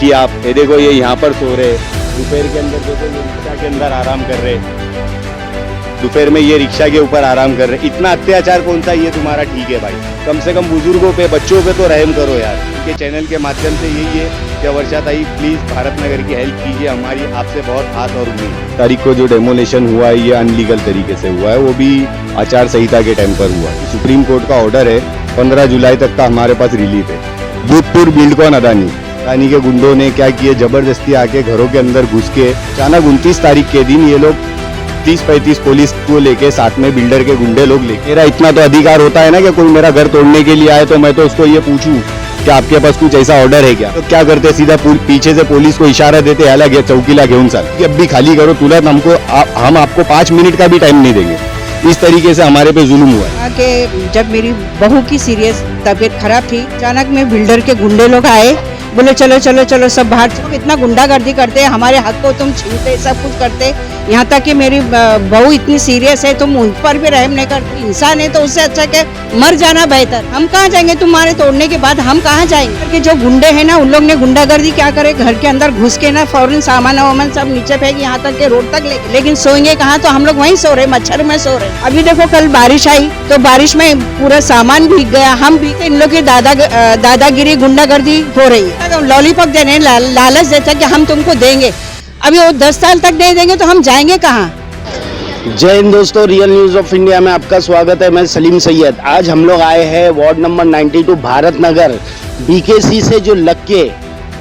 देखिए आप, ये देखो ये यहाँ पर सो रहे, दोपहर के अंदर देखो ये रिक्शा के अंदर आराम कर रहे, दोपहर में ये रिक्शा के ऊपर आराम कर रहे। इतना अत्याचार कौन सा ये तुम्हारा ठीक है भाई? कम से कम बुजुर्गों पे, बच्चों पे तो रहम करो यार। के चैनल के माध्यम से यही है कि वर्षा ताई प्लीज भारत नगर की हेल्प कीजिए, हमारी आपसे बहुत आस और उम्मीद। तारीख को जो डेमोलेशन हुआ है ये अनलीगल तरीके से हुआ है, वो भी आचार संहिता के टाइम पर हुआ है। सुप्रीम कोर्ट का ऑर्डर है 15 जुलाई तक का हमारे पास रिलीफ है। भूतपूर्व बिल्डकॉन अदानी के गुंडों ने क्या किए, जबरदस्ती आके घरों के अंदर घुस के अचानक 29 तारीख के दिन ये लोग 30-35 पुलिस को लेके साथ में बिल्डर के गुंडे लोग लेके, मेरा इतना तो अधिकार होता है ना कि कोई मेरा घर तोड़ने के लिए आए तो मैं तो उसको ये पूछूं कि आपके पास कुछ ऐसा ऑर्डर है क्या? तो क्या करते, सीधा पीछे से पुलिस को इशारा देते, ह्याला घे चौकीला घेऊन चाल, कि अब भी खाली करो तुरंत, हम आपको 5 मिनट का भी टाइम नहीं देंगे। इस तरीके से हमारे पे जुल्म हुआ है। कि जब मेरी बहू की सीरियस तबीयत खराब थी, अचानक में बिल्डर के गुंडे लोग आए, बोले चलो चलो चलो सब बाहर चलो। इतना गुंडागर्दी करते, हमारे हक को तुम छीनते, सब कुछ करते। यहाँ तक कि मेरी बहू इतनी सीरियस है, तुम उन पर भी रहम नहीं करते। इंसान है तो उससे अच्छा के मर जाना बेहतर। हम कहाँ जाएंगे? तुम्हारे तोड़ने के बाद हम कहाँ जाएंगे? क्योंकि जो गुंडे हैं ना, उन लोग ने गुंडागर्दी क्या करे, घर के अंदर घुस के ना फौरन सामान वामान सब नीचे फेंक, यहाँ तक के रोड तक लेकिन सोएंगे कहाँ? तो हम लोग वहीं सो रहे, मच्छर में सो रहे। अभी देखो कल बारिश आई तो बारिश में पूरा सामान भीग गया, हम भीग, इन लोग की दादागिरी गुंडागर्दी हो रही है। लॉलीपॉप देने लालच देते कि हम तुमको देंगे, अभी वो 10 साल तक नहीं देंगे तो हम जाएंगे कहाँ? जय हिंद दोस्तों, रियल न्यूज़ ऑफ इंडिया में आपका स्वागत है। मैं सलीम सैयद। आज हम लोग आए हैं ward number 92 Bharat Nagar BKC से जो लग के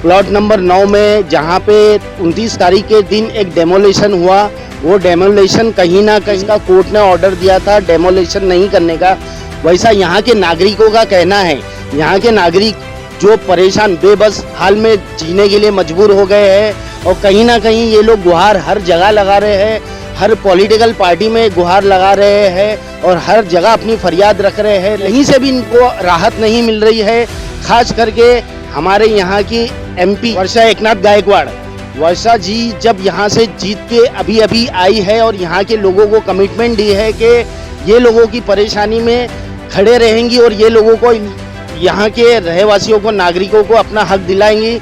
प्लॉट नंबर 9 में, जहां पे 29 तारीख के दिन एक डेमोलेशन हुआ। वो डेमोलेशन कहीं ना कहीं का कोर्ट ने ऑर्डर दिया था डेमोलेशन नहीं करने का। वैसा यहाँ के नागरिकों का कहना है। यहाँ के नागरिक जो परेशान बेबस हाल में जीने के लिए मजबूर हो गए हैं, और कहीं ना कहीं ये लोग गुहार हर जगह लगा रहे हैं, हर पॉलिटिकल पार्टी में गुहार लगा रहे हैं और हर जगह अपनी फरियाद रख रहे हैं। कहीं से भी इनको राहत नहीं मिल रही है। खास करके हमारे यहाँ की एमपी वर्षा एकनाथ गायकवाड़, वर्षा जी जब यहाँ से जीत के अभी अभी आई है और यहाँ के लोगों को कमिटमेंट दी है कि ये लोगों की परेशानी में खड़े रहेंगी और ये लोगों को, यहाँ के रहवासियों को, नागरिकों को अपना हक दिलाएंगी।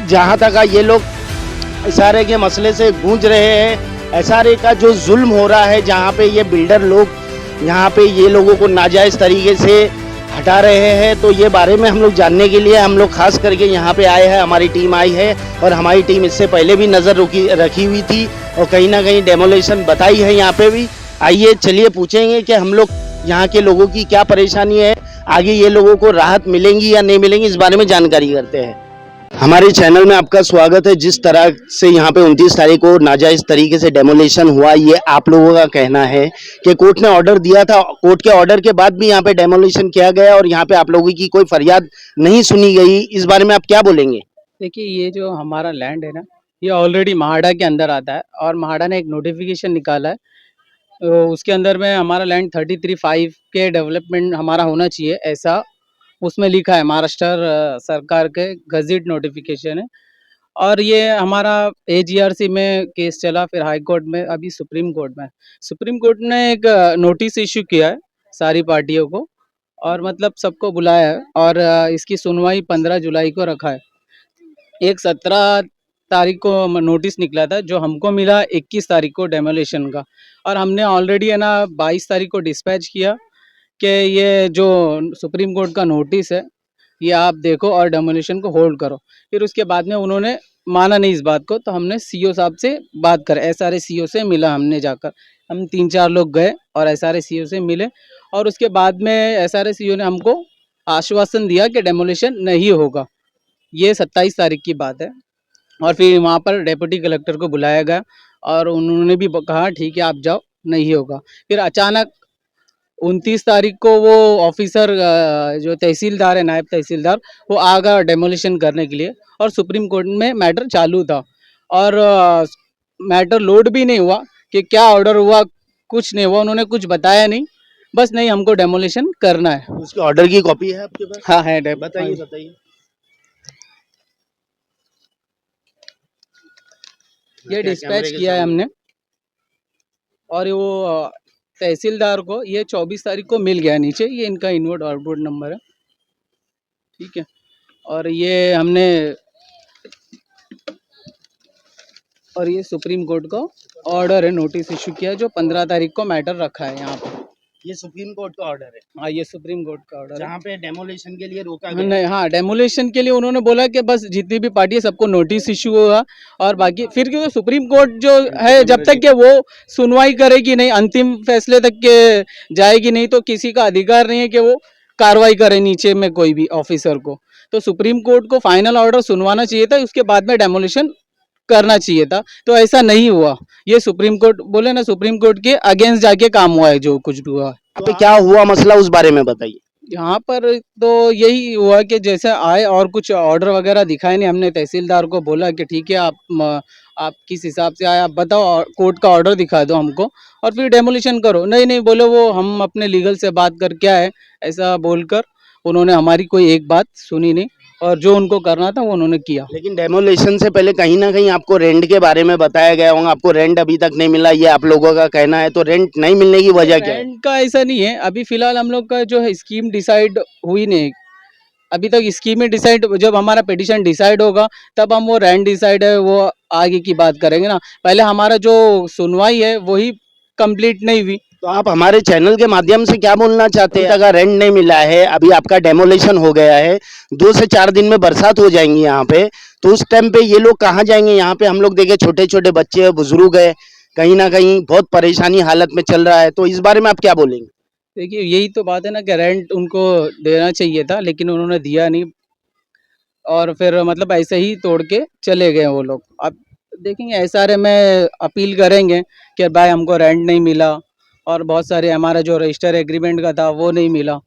जहाँ तक ये लोग एसआरए के मसले से गूंज रहे हैं, एसआरए का जो जुल्म हो रहा है, जहाँ पे ये बिल्डर लोग यहाँ पे ये लोगों को नाजायज़ तरीके से हटा रहे हैं, तो ये बारे में हम लोग जानने के लिए हम लोग खास करके यहाँ पे आए हैं। हमारी टीम आई है और हमारी टीम इससे पहले भी नज़र रखी हुई थी और कहीं ना कहीं डेमोलेशन बताई है यहाँ पे भी। आइए चलिए पूछेंगे कि हम लोग यहाँ के लोगों की क्या परेशानी है, आगे ये लोगों को राहत मिलेंगी या नहीं मिलेंगी, इस बारे में जानकारी करते हैं। हमारे चैनल में आपका स्वागत है। जिस तरह से यहाँ पे 29 तारीख को नाजायज तरीके से डेमोलेशन हुआ, ये आप लोगों का कहना है कि कोर्ट ने ऑर्डर दिया था, कोर्ट के ऑर्डर के बाद भी यहाँ पे डेमोलेशन किया गया और यहाँ पे आप लोगों की कोई फरियाद नहीं सुनी गई। इस बारे में आप क्या बोलेंगे? देखिए, ये जो हमारा लैंड है ना, ये ऑलरेडी महाड़ा के अंदर आता है और महाड़ा ने एक नोटिफिकेशन निकाला है, तो उसके अंदर में हमारा लैंड 33/5 के डेवलपमेंट हमारा होना चाहिए, ऐसा उसमें लिखा है। महाराष्ट्र सरकार के गज़ेट नोटिफिकेशन है और ये हमारा एजीआरसी में केस चला, फिर हाई कोर्ट में, अभी सुप्रीम कोर्ट में। सुप्रीम कोर्ट ने एक नोटिस इशू किया है सारी पार्टियों को और मतलब सबको बुलाया है और इसकी सुनवाई 15 जुलाई को रखा है। एक 17 तारीख को नोटिस निकला था, जो हमको मिला 21 तारीख को डेमोलेशन का, और हमने ऑलरेडी है ना 22 तारीख को डिस्पैच किया कि ये जो सुप्रीम कोर्ट का नोटिस है ये आप देखो और डेमोलिशन को होल्ड करो। फिर उसके बाद में उन्होंने माना नहीं इस बात को, तो हमने सीओ साहब से बात कर, एसआरए सीओ से मिला हमने जाकर। हम 3-4 लोग गए और एसआरए सीओ से मिले और उसके बाद में एसआरए सीओ ने हमको आश्वासन दिया कि डेमोलिशन नहीं होगा। ये 27 तारीख की बात है और फिर वहाँ पर डेप्यूटी कलेक्टर को बुलाया गया और उन्होंने भी कहा ठीक है आप जाओ, नहीं होगा। फिर अचानक 29 तारीख को वो ऑफिसर जो तहसीलदार है, नायब तहसीलदार, वो आ गया डेमोलिशन करने के लिए और सुप्रीम कोर्ट में मैटर चालू था और मैटर लोड भी नहीं हुआ कि क्या ऑर्डर हुआ, कुछ नहीं हुआ, उन्होंने कुछ बताया नहीं, बस नहीं हमको डेमोलिशन करना है। उसके ऑर्डर की कॉपी है आपके पास? हाँ है, बताइए बताइए। ये डिस्पैच किया है हमने और वो तहसीलदार को ये 24 तारीख को मिल गया नीचे, ये इनका इनवर्ड आउटवर्ड नंबर है, ठीक है। और ये हमने और ये सुप्रीम कोर्ट का ऑर्डर है, नोटिस इशू किया है, जो 15 तारीख को मैटर रखा है यहाँ पर। ये सुप्रीम कोर्ट का ऑर्डर है हाँ, ये सुप्रीम कोर्ट का ऑर्डर है। जहाँ पे डेमोलेशन के लिए रोका गया है। नहीं, हाँ, डेमोलेशन के लिए उन्होंने बोला कि बस जितनी भी पार्टी है सबको नोटिस इशू होगा, और बाकी फिर क्योंकि सुप्रीम कोर्ट जो है जब तक कि वो सुनवाई करेगी नहीं, अंतिम फैसले तक के जाएगी नहीं, तो किसी का अधिकार नहीं है कि वो कार्रवाई करे नीचे में कोई भी ऑफिसर को। तो सुप्रीम कोर्ट को फाइनल ऑर्डर सुनवाना चाहिए था, उसके बाद में डेमोलिशन करना चाहिए था, तो ऐसा नहीं हुआ। ये सुप्रीम कोर्ट बोले ना, सुप्रीम कोर्ट के अगेंस्ट जाके काम हुआ है जो कुछ भी हुआ है। यहाँ पे क्या हुआ मसला उस बारे में बताइए। यहाँ पर तो यही हुआ कि जैसे आए और कुछ ऑर्डर वगैरह दिखाए नहीं, हमने तहसीलदार को बोला कि ठीक है आप किस हिसाब से आए आप बताओ, और कोर्ट का ऑर्डर दिखा दो हमको और फिर डेमोलिशन करो। नहीं नहीं बोले, वो हम अपने लीगल से बात करके आए, ऐसा बोलकर उन्होंने हमारी कोई एक बात सुनी नहीं, और जो उनको करना था वो उन्होंने किया। लेकिन डेमोलेशन से पहले कहीं ना कहीं आपको रेंट के बारे में बताया गया होगा, आपको रेंट अभी तक नहीं मिला, ये आप लोगों का कहना है। तो रेंट नहीं मिलने की वजह क्या है? रेंट का ऐसा नहीं है, अभी फिलहाल हम लोग का जो है स्कीम डिसाइड हुई नहीं, अभी तक स्कीम में डिसाइड, जब हमारा पिटीशन डिसाइड होगा तब हम वो रेंट डिसाइड है वो आगे की बात करेंगे ना। पहले हमारा जो सुनवाई है वही कंप्लीट नहीं हुई। तो आप हमारे चैनल के माध्यम से क्या बोलना चाहते हैं? अगर रेंट नहीं मिला है, अभी आपका डेमोलेशन हो गया है, 2 से 4 दिन में बरसात हो जाएंगी यहाँ पे, तो उस टाइम पे ये लोग कहाँ जाएंगे? यहाँ पे हम लोग देखे छोटे छोटे बच्चे बुजुर्ग है, कहीं ना कहीं बहुत परेशानी हालत में चल रहा है। तो इस बारे में आप क्या बोलेंगे? देखिए यही तो बात है ना कि रेंट उनको देना चाहिए था, लेकिन उन्होंने दिया नहीं, और फिर मतलब ऐसे ही तोड़ के चले गए वो लोग। अब देखेंगे एसआरए में अपील करेंगे कि भाई हमको रेंट नहीं मिला, और बहुत सारे हमारा जो रजिस्टर एग्रीमेंट का था वो नहीं मिला,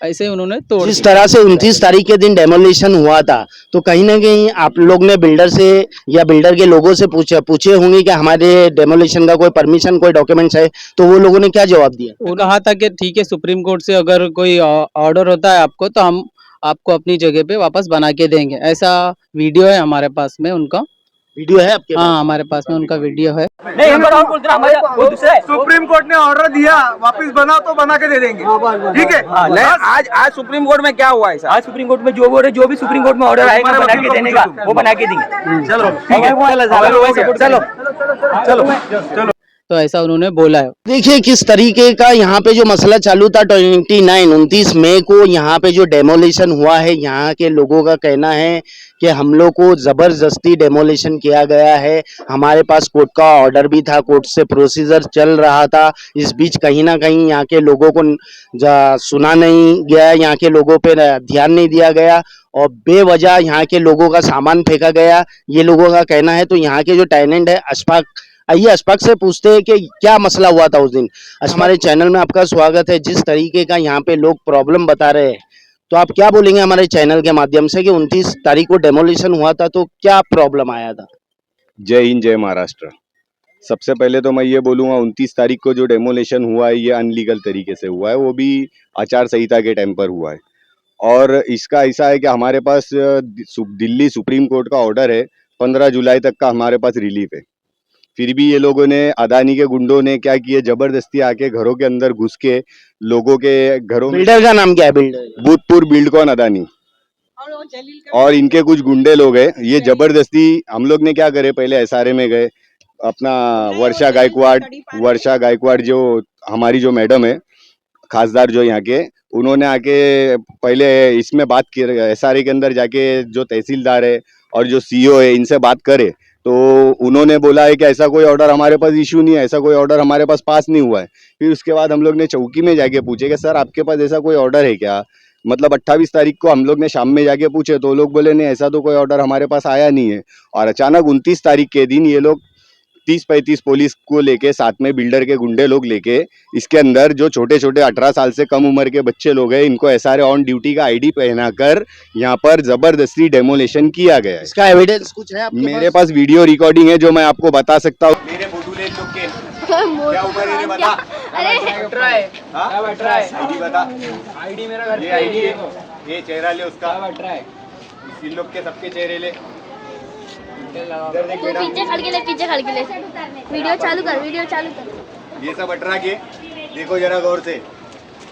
ऐसे ही उन्होंने तोड़ जिस दिया। तरह से 29 तारीख के दिन डेमोलिशन हुआ था, तो कहीं ना कहीं आप लोग ने बिल्डर से या बिल्डर के लोगों से पूछे होंगे कि हमारे डेमोलिशन का कोई परमिशन, कोई डॉक्यूमेंट्स है, तो वो लोगों ने क्या जवाब दिया? वो कहा था कि ठीक है, सुप्रीम कोर्ट से अगर कोई ऑर्डर होता है आपको तो हम आपको अपनी जगह पे वापस बना के देंगे। ऐसा वीडियो है हमारे पास में उनका। वीडियो है आपके पास? हाँ, हमारे पास में उनका वीडियो है। नहीं हम और बोलते हैं, हमारा वो दूसरा है। सुप्रीम कोर्ट ने ऑर्डर दिया, वापस बनाओ तो बना के दे देंगे, ठीक है। नहीं, आज सुप्रीम कोर्ट में क्या हुआ है? आज सुप्रीम कोर्ट में जो भी सुप्रीम कोर्ट में ऑर्डर आएगा बना के देने का, वो बना के देंगे। चलो चलो तो ऐसा उन्होंने बोला है। देखिए किस तरीके का यहाँ पे जो मसला चालू था 29 मई को यहाँ पे जो डेमोलिशन हुआ है, यहाँ के लोगों का कहना है कि हम लोग को जबरदस्ती डेमोलिशन किया गया है। हमारे पास कोर्ट का ऑर्डर भी था, कोर्ट से प्रोसीजर चल रहा था, इस बीच कहीं ना कहीं यहाँ के लोगों को सुना नहीं गया, यहाँ के लोगों पे ध्यान नहीं दिया गया और बेवजह यहाँ के लोगों का सामान फेंका गया, ये लोगों का कहना है। तो यहाँ के जो टेनेंट है अशफाक, आइए अशफाक से पूछते हैं कि क्या मसला हुआ था उस दिन। हमारे चैनल में आपका स्वागत है। जिस तरीके का यहाँ पे लोग प्रॉब्लम बता रहे हैं, तो आप क्या बोलेंगे हमारे चैनल के माध्यम से कि 29 तारीख को डेमोलिशन हुआ था, तो क्या प्रॉब्लम आया था? जय हिंद, जय महाराष्ट्र। सबसे पहले तो मैं ये बोलूँगा 29 तारीख को जो डेमोलेशन हुआ है ये अनलीगल तरीके से हुआ है, वो भी आचार संहिता के टाइम पर हुआ है। और इसका ऐसा है कि हमारे पास दिल्ली सुप्रीम कोर्ट का ऑर्डर है, 15 जुलाई तक का हमारे पास रिलीफ है। फिर भी ये लोगों ने, अदानी के गुंडों ने क्या किए, जबरदस्ती आके घरों के अंदर घुस के लोगों के घरों में, बिल्डर का नाम क्या है? बिल्डर भूतपूर्व बिल्डकॉन अदानी और इनके कुछ गुंडे लोग हैं, ये जबरदस्ती। हम लोग ने क्या करे, पहले एसआरए में गए, अपना वर्षा गायकवाड़ जो हमारी जो मैडम है, खासदार जो यहाँ के, उन्होंने आके पहले इसमें बात की, एसआरए के अंदर जाके जो तहसीलदार है और जो सीईओ है इनसे बात करे, तो उन्होंने बोला है कि ऐसा कोई ऑर्डर हमारे पास इशू नहीं है, ऐसा कोई ऑर्डर हमारे पास पास नहीं हुआ है। फिर उसके बाद हम लोग ने चौकी में जाके पूछे कि सर आपके पास ऐसा कोई ऑर्डर है क्या? मतलब 28 तारीख को हम लोग ने शाम में जाके पूछे तो लोग बोले नहीं, ऐसा तो कोई ऑर्डर हमारे पास आया नहीं है। और अचानक 29 तारीख के दिन ये लोग 30-35 पुलिस को लेके, साथ में बिल्डर के गुंडे लोग लेके, इसके अंदर जो छोटे छोटे 18 साल से कम उम्र के बच्चे लोग हैं, इनको एसआरए ऑन ड्यूटी का आईडी पहनाकर यहाँ पर जबरदस्ती डेमोलेशन किया गया है। इसका एविडेंस कुछ है आपके मेरे पास वीडियो रिकॉर्डिंग है जो मैं आपको बता सकता हूँ। मेरे फोटो ले लोग के क्या उम्र है बता। आईडी बता। आईडी मेरा घर ये आईडी है, ये चेहरा ले उसका, इन लोग के सबके चेहरे ले। इधर देख बेटा, पीछे खड़ के ले वीडियो चालू कर। ये सब अटरा के देखो जरा गौर से।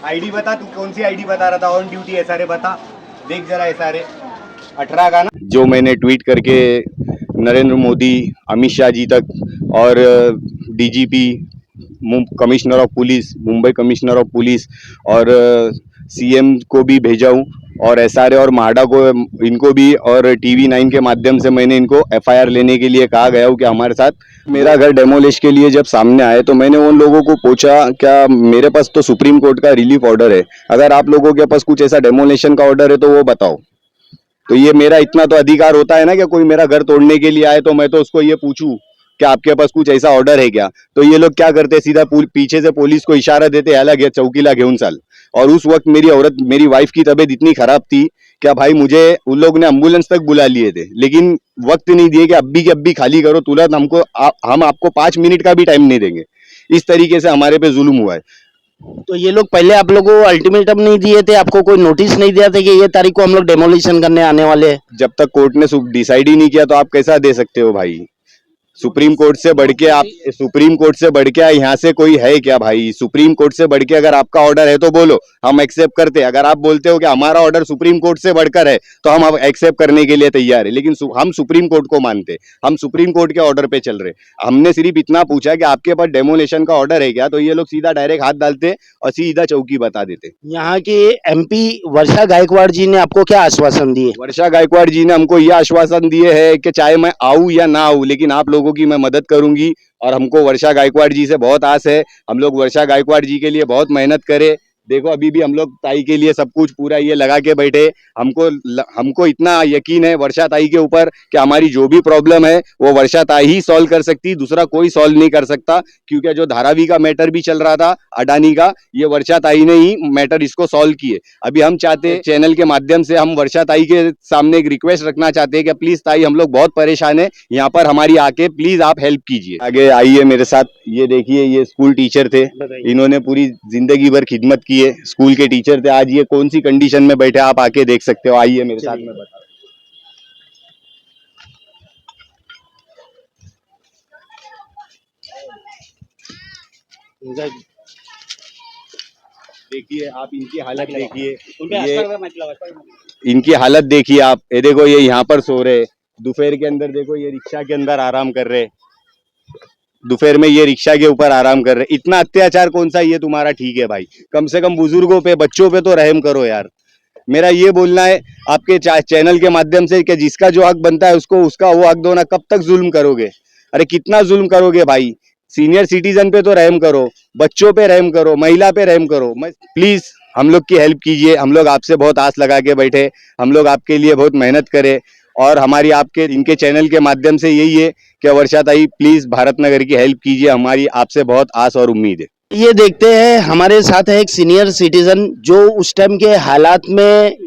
आईडी बता, तू कौन सी आईडी बता रहा था? ऑन ड्यूटी एसआरए बता, देख जरा एसआरए 18 का ना, जो मैंने ट्वीट करके नरेंद्र मोदी, अमित शाह जी तक और DGP, commissioner of police, Mumbai commissioner of police और सीएम को भी भेजा हूँ और एसआरए और माडा को, इनको भी, और TV9 के माध्यम से मैंने इनको एफआईआर लेने के लिए कहा गया हूँ कि हमारे साथ मेरा घर डेमोलिश के लिए जब सामने आए तो मैंने उन लोगों को पूछा क्या मेरे पास तो सुप्रीम कोर्ट का रिलीफ ऑर्डर है, अगर आप लोगों के पास कुछ ऐसा डेमोलिशन का ऑर्डर है तो वो बताओ। तो ये मेरा इतना तो अधिकार होता है ना कि कोई मेरा घर तोड़ने के लिए आए तो मैं तो उसको ये पूछूं कि आपके पास कुछ ऐसा ऑर्डर है क्या। तो ये लोग क्या करते, सीधा पीछे से पुलिस को इशारा देते, ह्याला घे चौकीला घेऊन चाल। और उस वक्त मेरी वाइफ की तबीयत इतनी खराब थी क्या भाई, मुझे उन लोग ने एम्बुलेंस तक बुला लिए थे, लेकिन वक्त नहीं दिए कि अभी खाली करो तुरंत, हम आपको 5 मिनट का भी टाइम नहीं देंगे। इस तरीके से हमारे पे जुल्म हुआ है। तो ये लोग पहले आप लोगों को अल्टीमेटम नहीं दिए थे, आपको कोई नोटिस नहीं दिया था कि ये तारीख को हम लोग डेमोलिशन करने आने वाले हैं? जब तक कोर्ट ने डिसाइड ही नहीं किया तो आप कैसा दे सकते हो भाई? सुप्रीम कोर्ट से बढ़ के यहाँ से कोई है क्या भाई? सुप्रीम कोर्ट से बढ़ के अगर आपका ऑर्डर है तो बोलो, हम एक्सेप्ट करते हैं। अगर आप बोलते हो कि हमारा ऑर्डर सुप्रीम कोर्ट से बढ़कर है तो हम अब एक्सेप्ट करने के लिए तैयार है, लेकिन हम सुप्रीम कोर्ट को मानते, हम सुप्रीम कोर्ट के ऑर्डर पे चल रहे। हमने सिर्फ इतना पूछा कि आपके पास डेमोलेशन का ऑर्डर है क्या, तो ये लोग सीधा डायरेक्ट हाथ डालते और सीधा चौकी बता देते। यहाँ के MP वर्षा गायकवाड़ जी ने आपको क्या आश्वासन दिए? वर्षा गायकवाड़ जी ने हमको यह आश्वासन दिए है कि चाहे मैं आऊं या ना आऊं, लेकिन आप लोगों की मैं मदद करूंगी। और हमको वर्षा गायकवाड़ जी से बहुत आस है, हम लोग वर्षा गायकवाड़ जी के लिए बहुत मेहनत करें। देखो अभी भी हम लोग ताई के लिए सब कुछ पूरा ये लगा के बैठे। हमको इतना यकीन है वर्षा ताई के ऊपर कि हमारी जो भी प्रॉब्लम है वो वर्षा ताई ही सॉल्व कर सकती, दूसरा कोई सॉल्व नहीं कर सकता। क्योंकि जो धारावी का मैटर भी चल रहा था अडानी का, ये वर्षा ताई ने ही मैटर इसको सॉल्व किए। अभी हम चाहते चैनल के माध्यम से हम वर्षा ताई के सामने एक रिक्वेस्ट रखना चाहते हैं कि प्लीज ताई, हम लोग बहुत परेशान है, यहाँ पर हमारी आके प्लीज आप हेल्प कीजिए। आगे आइए मेरे साथ। ये देखिए, ये स्कूल टीचर थे, इन्होंने पूरी जिंदगी भर खिदमत की है, स्कूल के टीचर थे। आज ये कौन सी कंडीशन में बैठे आप आके देख सकते हो। आइए मेरे साथ में बता। देखिए आप इनकी हालत देखिए, इनकी हालत देखिए आप। ये देखो ये यहाँ पर सो रहे, दोपहर के अंदर देखो ये रिक्शा के अंदर आराम कर रहे, दोपहर में ये रिक्शा के ऊपर आराम कर रहे। इतना अत्याचार कौन सा ये तुम्हारा ठीक है भाई? कम से कम बुजुर्गों पे, बच्चों पे तो रहम करो यार। मेरा ये बोलना है आपके चैनल के माध्यम से कि जिसका जो हक बनता है उसको उसका वो हक दो ना। कब तक जुल्म करोगे? अरे कितना जुल्म करोगे भाई? सीनियर सिटीजन पे तो रहम करो, बच्चों पे रहम करो, महिला पे रहम करो। प्लीज हम लोग की हेल्प कीजिए। हम लोग आपसे बहुत आस लगा के बैठे, हम लोग आपके लिए बहुत मेहनत करें और हमारी आपके इनके चैनल के माध्यम से यही है कि वर्षा ताई प्लीज भारत नगर की हेल्प कीजिए। हमारी आपसे बहुत आस और उम्मीद है। ये देखते हैं, हमारे साथ है एक सीनियर सिटीजन जो उस टाइम के हालात में,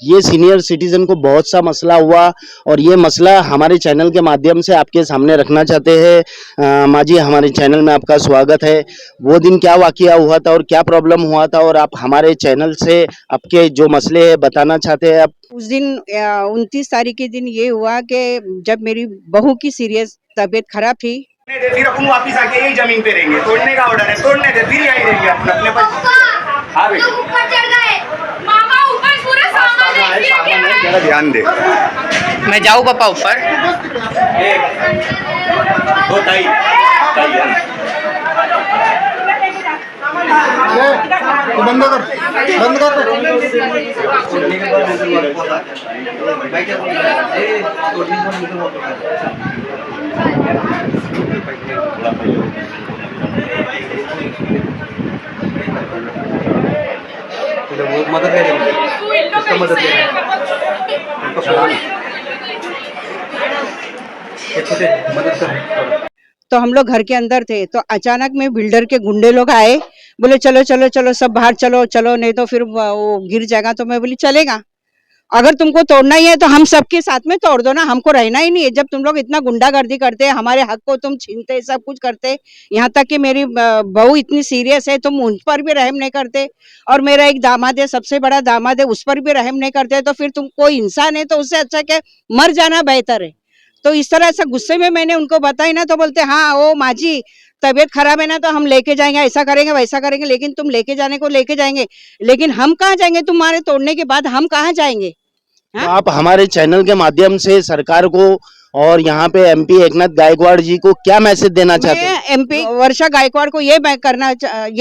ये सीनियर सिटीजन को बहुत सा मसला हुआ और ये मसला हमारे चैनल के माध्यम से आपके सामने रखना चाहते हैं। माँ जी, हमारे चैनल में आपका स्वागत है। वो दिन क्या वाकया हुआ था और क्या प्रॉब्लम हुआ था और आप हमारे चैनल से आपके जो मसले हैं बताना चाहते हैं आप? उस दिन 29 तारीख के दिन ये हुआ कि जब मेरी बहू की सीरियस तबीयत खराब थी, फिर अपन वापिस आके यही जमीन पे रहेंगे। तोड़ने का ऑर्डर है, तोड़ने दे, फिर यही रहेंगे अपने पर। हाँ बेटा, ऊपर चढ़ गए मामा, ऊपर पूरा सामान है। जरा ध्यान दे। मैं जाऊँ पापा ऊपर? दो ताई बंद कर, बंद कर। मदद करेंगे, इसका मदद करेंगे। मदद कर। तो हम लोग घर के अंदर थे तो अचानक में बिल्डर के गुंडे लोग आए, बोले चलो चलो चलो सब बाहर चलो चलो, नहीं तो फिर वो गिर जाएगा। तो मैं बोली चलेगा, अगर तुमको तोड़ना ही है तो हम सबके साथ में तोड़ दो ना, हमको रहना ही नहीं है। जब तुम लोग इतना गुंडागर्दी करते, हमारे हक को तुम छीनते, सब कुछ करते, यहाँ तक कि मेरी बहू इतनी सीरियस है, तुम उन पर भी रहम नहीं करते। और मेरा एक दामाद है, सबसे बड़ा दामाद है, उस पर भी रहम नहीं करते। तो फिर तुम कोई इंसान है तो उससे अच्छा क्या मर जाना बेहतर है। तो इस तरह से गुस्से में मैंने उनको बताई ना, तो बोलते हाँ ओ माँ जी तबीयत खराब है ना तो हम लेके जाएंगे, ऐसा करेंगे वैसा करेंगे। लेकिन तुम लेके जाने को लेके जाएंगे, लेकिन हम कहाँ जाएंगे? तुम्हारे तोड़ने के बाद हम कहाँ जाएंगे? तो आप हमारे चैनल के माध्यम से सरकार को और यहाँ पे एमपी एकनाथ गायकवाड़ जी को क्या मैसेज देना चाहते हैं? मैं एमपी वर्षा गायकवाड़ को ये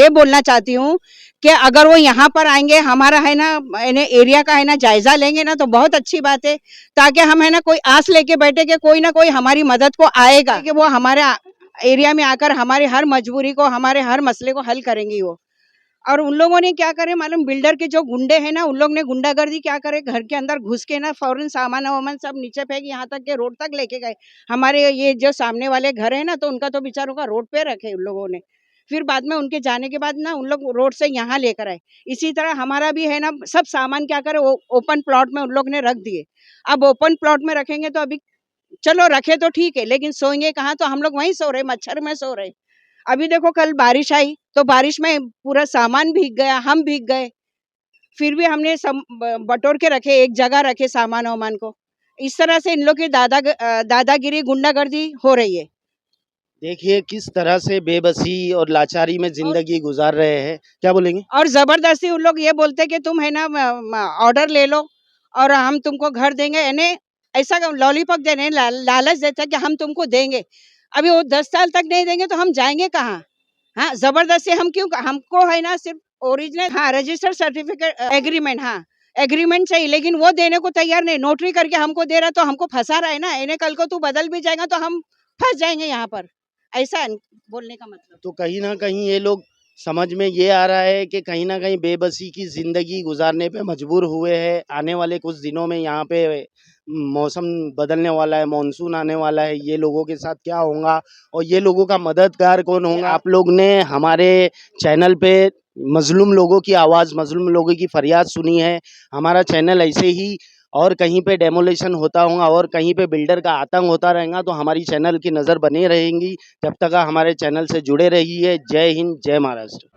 बोलना चाहती हूँ कि अगर वो यहाँ पर आएंगे, हमारा है ना एरिया का है ना जायजा लेंगे ना, तो बहुत अच्छी बात है, ताकि हम है ना कोई आस लेके बैठे कि कोई ना कोई हमारी मदद को आएगा, कि वो हमारे एरिया में आकर हमारी हर मजबूरी को, हमारे हर मसले को हल करेंगी वो। और उन लोगों ने क्या करे मालूम, बिल्डर के जो गुंडे हैं ना, उन लोग ने गुंडागर्दी क्या करे, घर के अंदर घुस के ना फौरन सामान वामान सब नीचे फेंक, यहाँ तक के रोड तक लेके गए। हमारे ये जो सामने वाले घर है ना, तो उनका तो बेचारों का रोड पे रखे उन लोगों ने। फिर बाद में उनके जाने के बाद ना उन लोग रोड से यहाँ लेकर आए। इसी तरह हमारा भी है ना, सब सामान क्या करे ओपन प्लॉट में उन लोग ने रख दिए। अब ओपन प्लॉट में रखेंगे तो अभी चलो रखे तो ठीक है, लेकिन सोएंगे कहाँ? तो हम लोग वहीं सो रहे, मच्छर में सो रहे। अभी देखो कल बारिश आई तो बारिश में पूरा सामान भीग गया, हम भीग गए, फिर भी हमने बटोर के रखे, एक जगह रखे सामान वामान को। इस तरह से इन लोग की दादागिरी गुंडागर्दी हो रही है। देखिए किस तरह से बेबसी और लाचारी में जिंदगी गुजार रहे हैं। क्या बोलेंगे? और जबरदस्ती उन लोग ये बोलते कि तुम है ना ऑर्डर ले लो और हम तुमको घर देंगे, यानी ऐसा लॉलीपॉप देने लालच देता कि हम तुमको देंगे। अभी वो 10 साल तक नहीं देंगे तो हम जाएंगे कहाँ? हाँ, जबरदस्ती हम क्यों? हमको है ना सिर्फ ओरिजिनल, हाँ, रजिस्टर्ड सर्टिफिकेट एग्रीमेंट, हाँ एग्रीमेंट चाहिए, लेकिन वो देने को तैयार नहीं। नोटरी करके हमको दे रहा तो हमको फंसा रहा है ना, इन्हें कल को तू बदल भी जाएगा तो हम फंस जाएंगे यहाँ पर। ऐसा बोलने का मतलब। तो कहीं ना कहीं ये लोग समझ में ये आ रहा है कि कहीं ना कहीं बेबसी की जिंदगी गुजारने पे मजबूर हुए हैं। आने वाले कुछ दिनों में यहाँ पे मौसम बदलने वाला है, मानसून आने वाला है, ये लोगों के साथ क्या होगा और ये लोगों का मददगार कौन होगा? आप लोग ने हमारे चैनल पे मजलूम लोगों की आवाज़, मजलूम लोगों की फरियाद सुनी है। हमारा चैनल ऐसे ही और कहीं पे डेमोलेशन होता होगा और कहीं पे बिल्डर का आतंक होता रहेगा तो हमारी चैनल की नज़र बनी रहेगी। जब तक हमारे चैनल से जुड़े रहिए। जय हिंद, जय महाराष्ट्र।